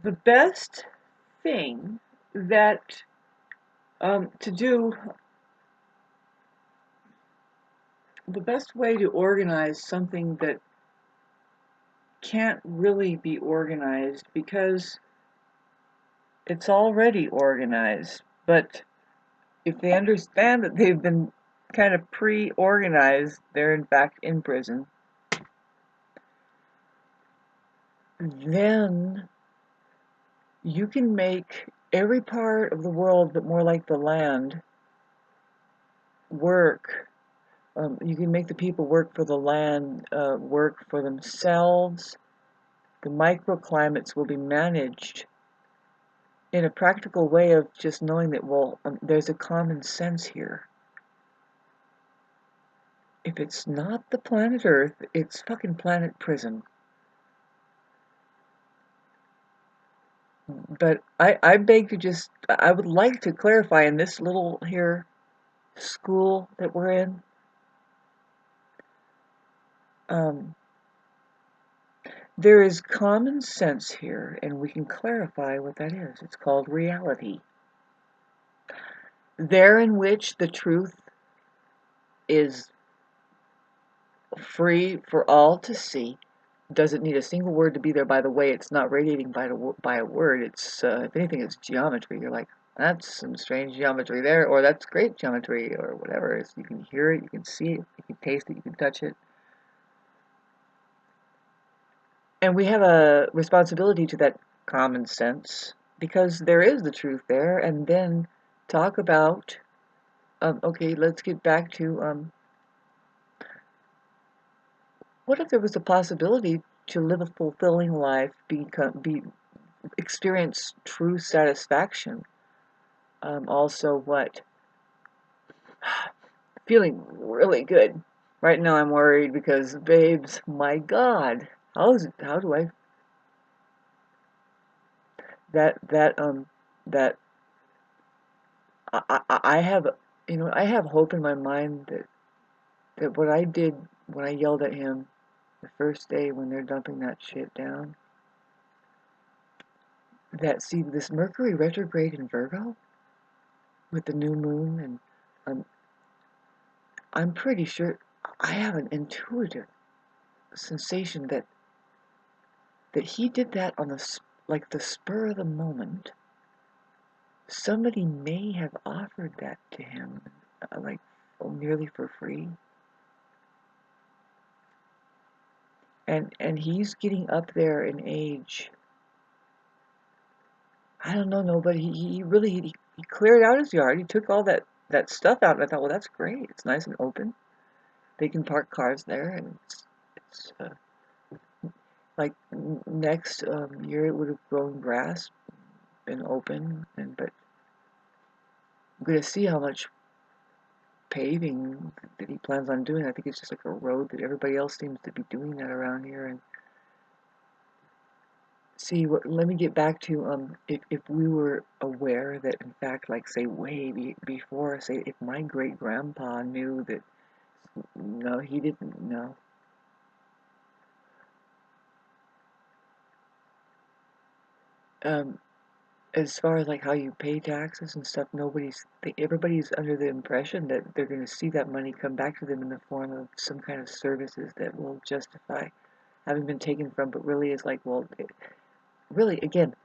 the best thing that to do, the best way to organize something that can't really be organized because it's already organized, but if they understand that they've been kind of pre-organized, they're in fact in prison, then you can make every part of the world, but more like the land, work. You can make the people work for the land, work for themselves. The microclimates will be managed in a practical way of just knowing that, well, there's a common sense here. If it's not the planet Earth, it's fucking planet prison. But I beg to just, I would like to clarify in this little here school that we're in, there is common sense here, and we can clarify what that is. It's called reality. There in which the truth is free for all to see. Doesn't need a single word to be there. By the way, it's not radiating by a word. It's, if anything, it's geometry. You're like, that's some strange geometry there, or that's great geometry, or whatever. You can hear it, you can see it, you can taste it, you can touch it. And we have a responsibility to that common sense, because there is the truth there, and then talk about, okay, let's get back to, what if there was a possibility to live a fulfilling life, experience true satisfaction? Also, what? Feeling really good. Right now I'm worried because, babes, my God, how do I, I have, I have hope in my mind that what I did when I yelled at him the first day when they're dumping that shit down, that, see, this Mercury retrograde in Virgo with the new moon, and I'm pretty sure I have an intuitive sensation that he did that on the spur of the moment. Somebody may have offered that to him, nearly for free. And he's getting up there in age. I don't know, nobody. He really cleared out his yard. He took all that stuff out, and I thought, well, that's great. It's nice and open. They can park cars there, and it's like next year it would have grown grass, been open, but I'm gonna see how much paving that he plans on doing. I think it's just like a road that everybody else seems to be doing that around here. And see, let me get back to if we were aware that, in fact, like, say, way before, say, if my great grandpa knew that, no, he didn't know. As far as like how you pay taxes and stuff, everybody's under the impression that they're going to see that money come back to them in the form of some kind of services that will justify having been taken from, but really is like, well, really, again,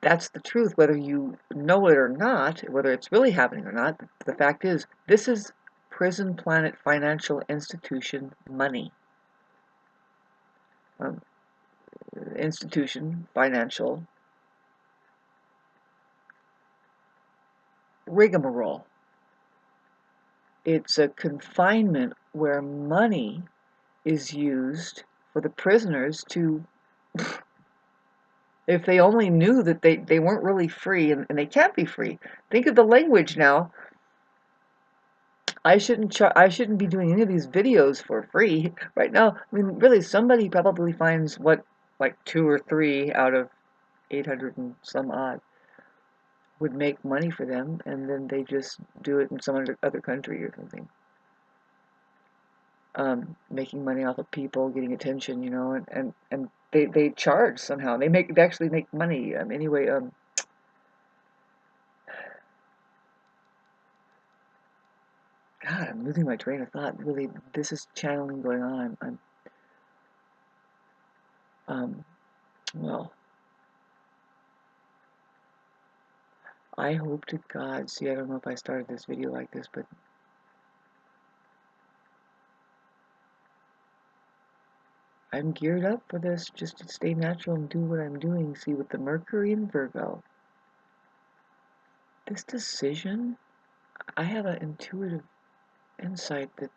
that's the truth, whether you know it or not, whether it's really happening or not. The fact is, this is prison planet financial institution money. Institution, financial, rigmarole. It's a confinement where money is used for the prisoners to, if they only knew that they weren't really free, and they can't be free. Think of the language now. I shouldn't be doing any of these videos for free right now. I mean, really, somebody probably finds like 2 or 3 out of 800 and some odd would make money for them, and then they just do it in some other country or something. Making money off of people, getting attention, and they charge somehow. They actually make money. Anyway, God, I'm losing my train of thought. Really, this is channeling going on. Well, I hope to God. See, I don't know if I started this video like this, but I'm geared up for this, just to stay natural and do what I'm doing. See, with the Mercury in Virgo, this decision, I have an intuitive insight that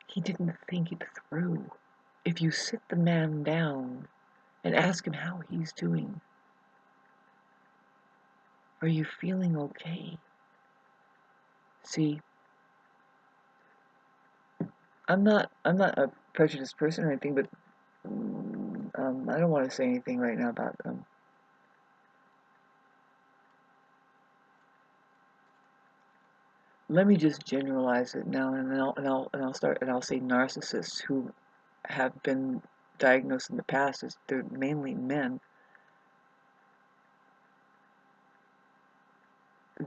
he didn't think it through. If you sit the man down and ask him how he's doing, are you feeling okay? See, I'm not a prejudiced person or anything, but I don't want to say anything right now about let me just generalize it now, and I'll say narcissists who have been diagnosed in the past as they're mainly men.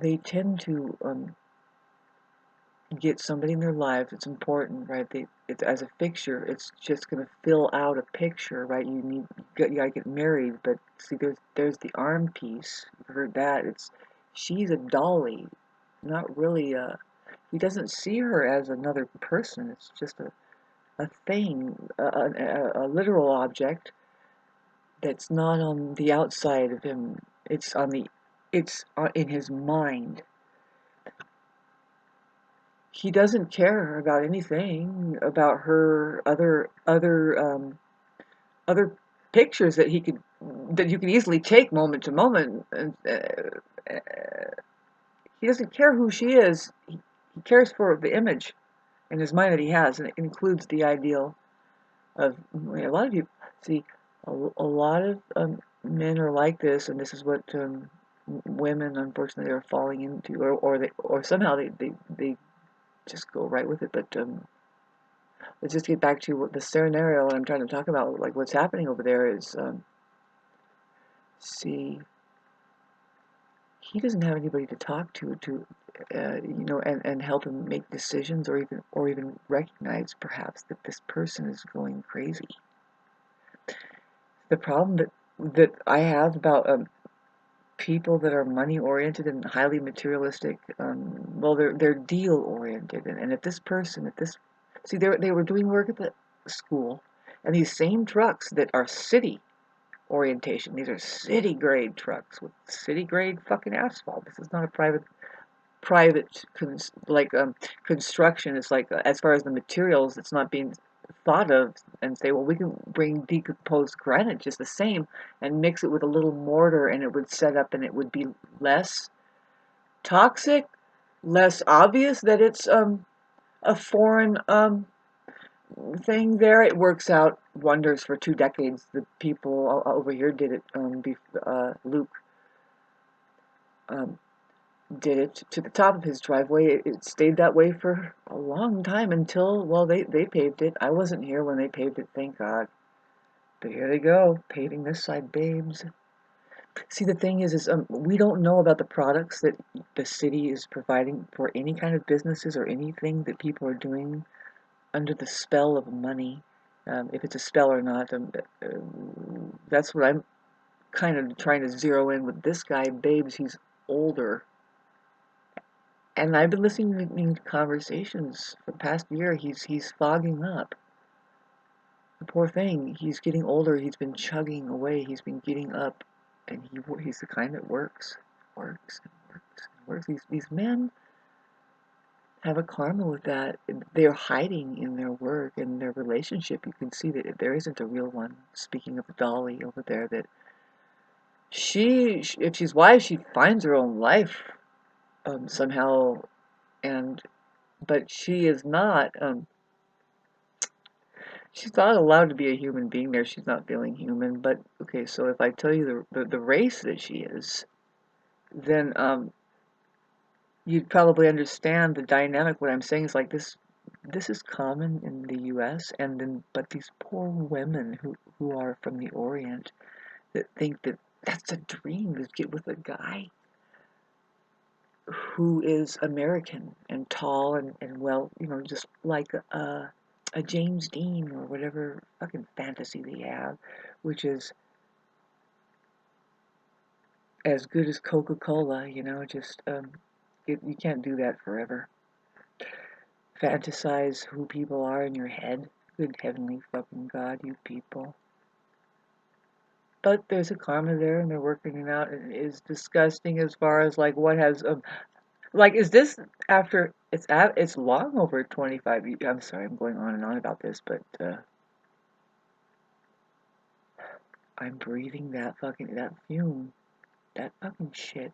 They tend to get somebody in their lives. It's important, right? It's as a fixture. It's just going to fill out a picture, right? You gotta get married, but see, there's the arm piece. You've heard that? She's a dolly, not really a. He doesn't see her as another person. It's just a thing, a literal object that's not on the outside of him. It's in his mind. He doesn't care about anything about her other pictures that you can easily take moment to moment. He doesn't care who she is. He cares for the image in his mind that he has, and it includes the ideal of a lot of you. See, a lot of men are like this, and this is what women unfortunately are falling into, or somehow they just go right with it. But let's just get back to what the scenario I'm trying to talk about. Like what's happening over there is, see, he doesn't have anybody to talk to and help him make decisions, or even recognize perhaps that this person is going crazy. The problem that I have about people that are money oriented and highly materialistic, well, they're deal oriented, and if this see, they were doing work at the school, and these same trucks that are city orientation, these are city grade trucks with city grade fucking asphalt. This is not a private construction. It's like, as far as the materials, it's not being thought of and say, well, we can bring decomposed granite just the same and mix it with a little mortar, and it would set up, and it would be less toxic, less obvious that it's a foreign thing there. It works out wonders for 2 decades. The people over here did it. Luke did it to the top of his driveway. It stayed that way for a long time until, well, they paved it. I wasn't here when they paved it, thank God. But here they go, paving this side, babes. See, the thing is we don't know about the products that the city is providing for any kind of businesses or anything that people are doing under the spell of money. If it's a spell or not, that's what I'm kind of trying to zero in with this guy, babes. He's older. And I've been listening to conversations for the past year. He's fogging up. The poor thing. He's getting older. He's been chugging away. He's been getting up, and he's the kind that works. These men have a karma with that. They're hiding in their work and their relationship. You can see that there isn't a real one. Speaking of Dolly over there, that if she's wise, she finds her own life somehow, but she is not. She's not allowed to be a human being there. She's not feeling human. But okay, so if I tell you the race that she is, then you'd probably understand the dynamic. What I'm saying is like this this is common in the U.S. and then, but these poor women who are from the Orient that think that that's a dream, is get with a guy who is American and tall and well, you know, just like a James Dean or whatever fucking fantasy they have, which is as good as Coca-Cola, you know, just, you can't do that forever. Fantasize who people are in your head. Good heavenly fucking God, you people. But there's a karma there, and they're working it out, and it is disgusting as far as, like, what has, like, is this after, it's long over 25 years, I'm sorry, I'm going on and on about this, but, I'm breathing that fume, that fucking shit.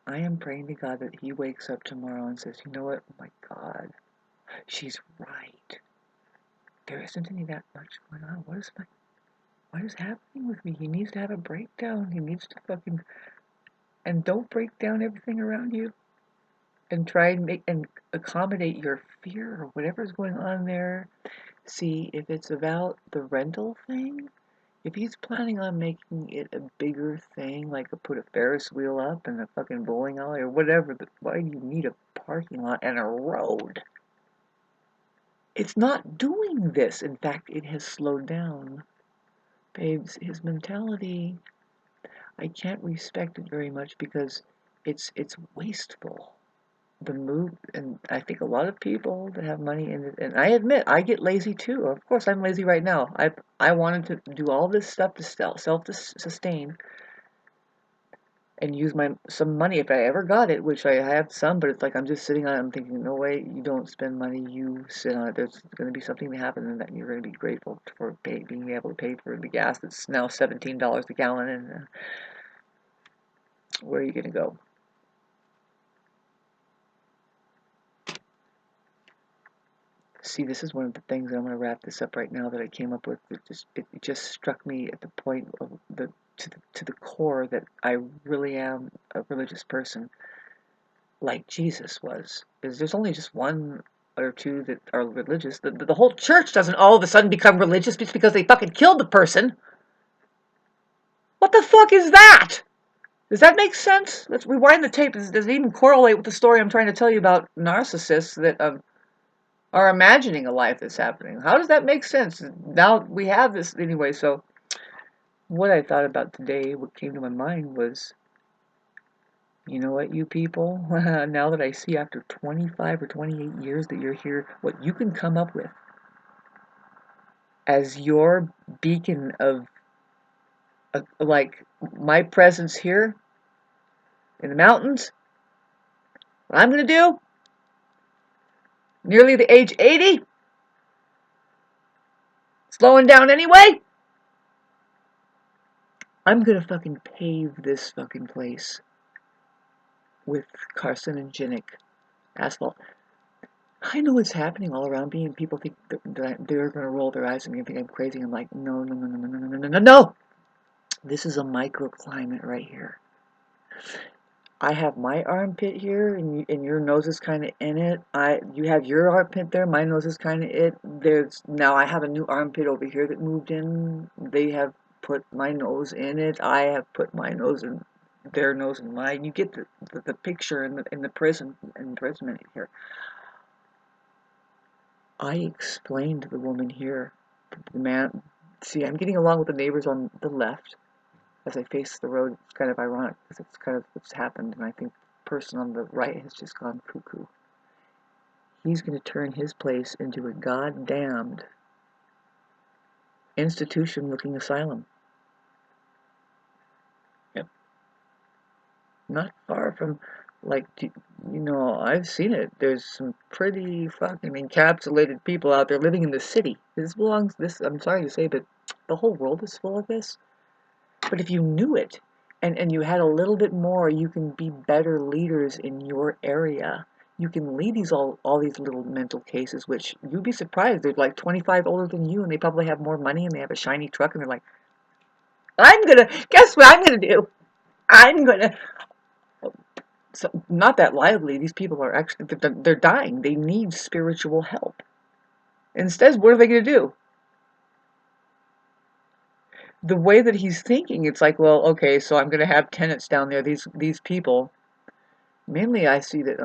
I am praying to God that he wakes up tomorrow and says, you know what, oh my God, she's right. There isn't any that much going on. What is happening with me? He needs to have a breakdown. He needs to fucking, and don't break down everything around you. And try and make and accommodate your fear or whatever's going on there. See, if it's about the rental thing, if he's planning on making it a bigger thing, like put a Ferris wheel up and a fucking bowling alley or whatever, why do you need a parking lot and a road? It's not doing this. In fact, it has slowed down. Babes, his mentality, I can't respect it very much because it's wasteful. The move, and I think a lot of people that have money in it, and I admit I get lazy too. Of course, I'm lazy right now. I wanted to do all this stuff to self-sustain and use some money if I ever got it, which I have some, but it's like I'm just sitting on it. I'm thinking, no way, you don't spend money, you sit on it. There's going to be something to happen, and that you're going to be grateful for being able to pay for the gas that's now $17 a gallon. And where are you going to go? See, this is one of the things, I'm going to wrap this up right now, that I came up with. It just struck me at the point of to the core that I really am a religious person, like Jesus was. Is there's only just one or two that are religious. The whole church doesn't all of a sudden become religious just because they fucking killed the person. What the fuck is that? Does that make sense? Let's rewind the tape. Does it even correlate with the story I'm trying to tell you about narcissists that are imagining a life that's happening? How does that make sense? Now we have this anyway. So what I thought about today, what came to my mind was, you know what, you people, now that I see after 25 or 28 years that you're here, what you can come up with as your beacon of, like, my presence here in the mountains, what I'm going to do, nearly the age 80, slowing down anyway, I'm going to fucking pave this fucking place with carcinogenic asphalt. I know it's happening all around me, and people think that they're going to roll their eyes and think I'm crazy. I'm like, no, no, no, no, no, no, no, no, no! This is a microclimate right here. I have my armpit here, and your nose is kind of in it. You have your armpit there. My nose is kind of it. Now I have a new armpit over here that moved in. They have put my nose in it. I have put my nose in their nose and mine. You get the picture in the imprisonment here. I explained to the woman here, the man. See, I'm getting along with the neighbors on the left. As I face the road, it's kind of ironic because it's kind of what's happened, and I think the person on the right has just gone cuckoo. He's going to turn his place into a goddamned institution-looking asylum. Yep. Not far from, like, you know, I've seen it. There's some pretty fucking encapsulated people out there living in the city. I'm sorry to say, but the whole world is full of this. But if you knew it, and you had a little bit more, you can be better leaders in your area. You can lead all these little mental cases, which you'd be surprised. They're like 25 older than you, and they probably have more money, and they have a shiny truck, and they're like, guess what I'm gonna do? I'm gonna, so, not that lively. These people are actually, they're dying. They need spiritual help. Instead, what are they going to do? The way that he's thinking, it's like, well, okay, so I'm going to have tenants down there, these people. Mainly, I see that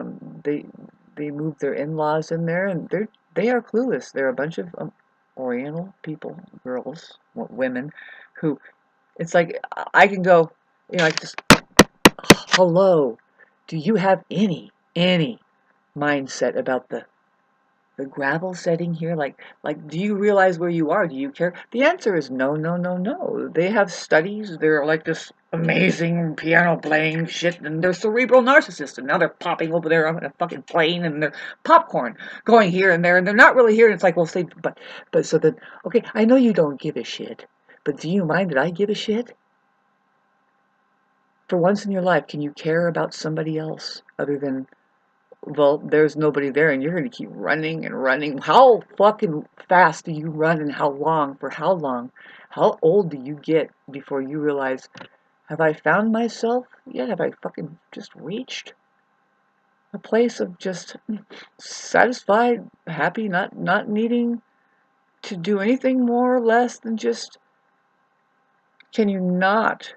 they move their in-laws in there, and they are clueless. They're a bunch of Oriental people, girls, women, who it's like I can go, you know, I can just, hello, do you have any mindset about the gravel setting here? Like, do you realize where you are? Do you care? The answer is no, no, no, no. They have studies. They're like this amazing piano playing shit, and they're cerebral narcissists, and now they're popping over there on a fucking plane, and they're popcorn going here and there, and they're not really here. And it's like, well, say, but so then, okay, I know you don't give a shit, but do you mind that I give a shit? For once in your life, can you care about somebody else other than, well, there's nobody there, and you're going to keep running and running. How fucking fast do you run, and how long? For how long? How old do you get before you realize, have I found myself yet? Have I fucking just reached a place of just satisfied, happy, not needing to do anything more or less than just, can you not?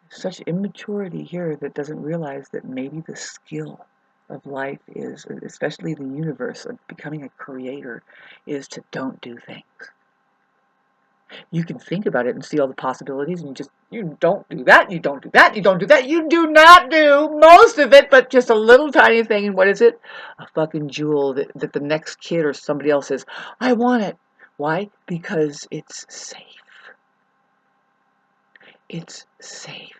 Such immaturity here that doesn't realize that maybe the skill of life is, especially the universe, of becoming a creator, is to don't do things. You can think about it and see all the possibilities, and you don't do that, you don't do that, you don't do that, you do not do most of it, but just a little tiny thing, and what is it? A fucking jewel that the next kid or somebody else says, I want it. Why? Because it's safe. It's safe.